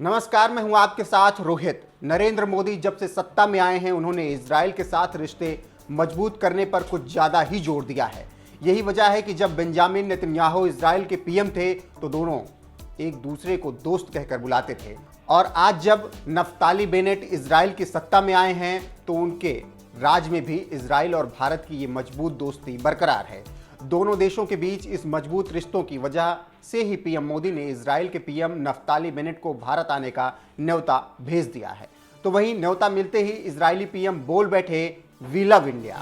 नमस्कार, मैं हूं आपके साथ रोहित। नरेंद्र मोदी जब से सत्ता में आए हैं उन्होंने इजराइल के साथ रिश्ते मजबूत करने पर कुछ ज़्यादा ही जोर दिया है। यही वजह है कि जब बेंजामिन नेतन्याहू इजराइल के पीएम थे तो दोनों एक दूसरे को दोस्त कहकर बुलाते थे, और आज जब नफ्ताली बेनेट इजराइल की सत्ता में आए हैं तो उनके राज में भी इजराइल और भारत की ये मजबूत दोस्ती बरकरार है। दोनों देशों के बीच इस मजबूत रिश्तों की वजह से ही पीएम मोदी ने इजराइल के पीएम नफ्ताली बेनेट को भारत आने का न्योता भेज दिया है। तो वहीं न्योता मिलते ही इजरायली पीएम बोल बैठे, we love India.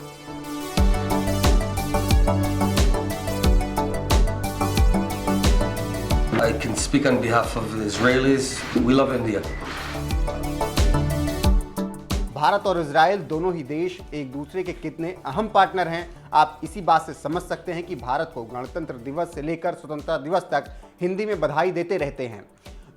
I can speak on behalf of the Israelis. We love India. Bharat और इजराइल दोनों ही देश एक दूसरे के कितने अहम पार्टनर हैं, आप इसी बात से समझ सकते हैं कि भारत को गणतंत्र दिवस से लेकर स्वतंत्रता दिवस तक हिंदी में बधाई देते रहते हैं।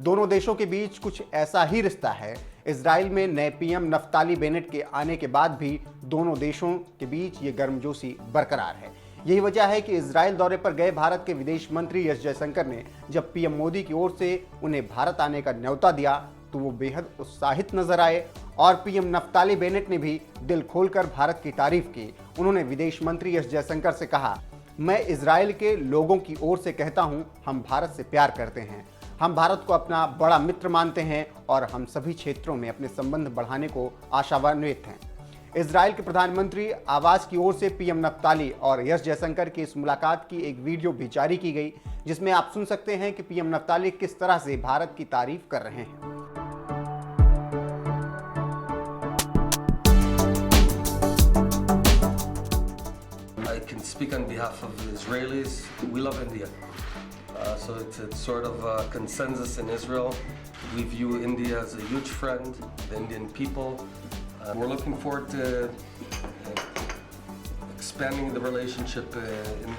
दोनों देशों के बीच कुछ ऐसा ही रिश्ता है। इजराइल में नए पीएम नफ्ताली बेनेट के आने के बाद भी दोनों देशों के बीच ये गर्मजोशी बरकरार है। यही वजह है कि इजराइल दौरे पर गए भारत के विदेश मंत्री एस जयशंकर ने जब पीएम मोदी की ओर से उन्हें भारत आने का न्योता दिया तो वो बेहद उत्साहित नजर आए, और पीएम नफ्ताली बेनेट ने भी दिल खोलकर भारत की तारीफ की। उन्होंने विदेश मंत्री एस जयशंकर से कहा, मैं इजराइल के लोगों की ओर से कहता हूं, हम भारत से प्यार करते हैं, हम भारत को अपना बड़ा मित्र मानते हैं और हम सभी क्षेत्रों में अपने संबंध बढ़ाने को आशान्वित हैं। इजराइल के प्रधानमंत्री आवास की ओर से पीएम नफ्ताली और एस जयशंकर की इस मुलाकात की एक वीडियो भी जारी की गई, जिसमें आप सुन सकते हैं कि पीएम नफ्ताली किस तरह से भारत की तारीफ कर रहे हैं। I can speak on behalf of the Israelis. We love India. So it's sort of a consensus in Israel. We view India as a huge friend, the Indian people. We're looking forward to expanding the relationship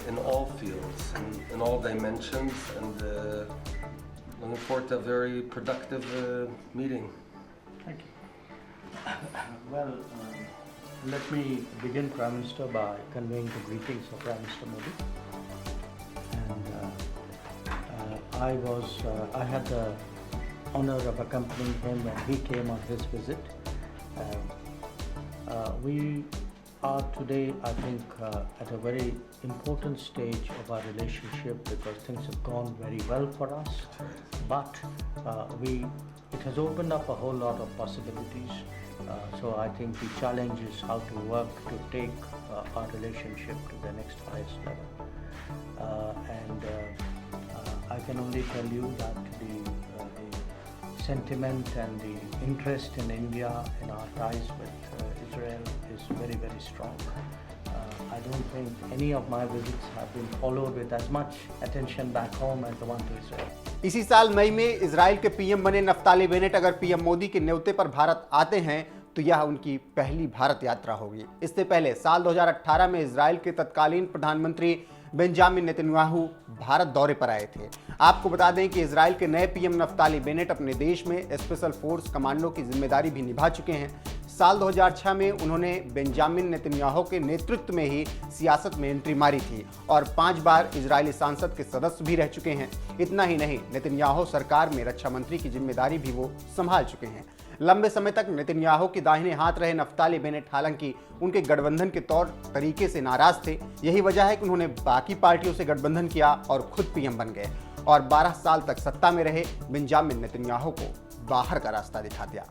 in all fields, in all dimensions, and looking forward to a very productive meeting. Thank you. Well, let me begin, Prime Minister, by conveying the greetings of Prime Minister Modi. And I had the honor of accompanying him when he came on his visit. We are today, I think, at a very important stage of our relationship because things have gone very well for us. But it has opened up a whole lot of possibilities. So I think the challenge is how to work to take our relationship to the next highest level. And I can only tell you that the sentiment and the interest in India and our ties with Israel is very, very strong. I don't think any of my visits have been followed with as much attention back home as the one to Israel. इसी साल मई में Israel के PM बने Naftali Bennett अगर PM Modi के न्योते पर भारत आते हैं तो यह उनकी पहली भारत यात्रा होगी। इससे पहले साल 2018 में इजराइल के तत्कालीन प्रधानमंत्री बेंजामिन नेतन्याहू भारत दौरे पर आए थे। आपको बता दें कि इजराइल के नए पीएम नफ्ताली बेनेट अपने देश में स्पेशल फोर्स कमांडो की जिम्मेदारी भी निभा चुके हैं। साल 2006 में उन्होंने बेंजामिन नेतन्याहू के नेतृत्व में ही सियासत में एंट्री मारी थी और 5 बार इजरायली संसद के सदस्य भी रह चुके हैं। इतना ही नहीं, नेतन्याहू सरकार में रक्षा मंत्री की जिम्मेदारी भी वो संभाल चुके हैं। लंबे समय तक नेतन्याहू के दाहिने हाथ रहे नफ्ताली बेनेट हालांकि उनके गठबंधन के तौर तरीके से नाराज थे। यही वजह है कि उन्होंने बाकी पार्टियों से गठबंधन किया और खुद पीएम बन गए और 12 साल तक सत्ता में रहे बेंजामिन नेतन्याहू को बाहर का रास्ता दिखा दिया।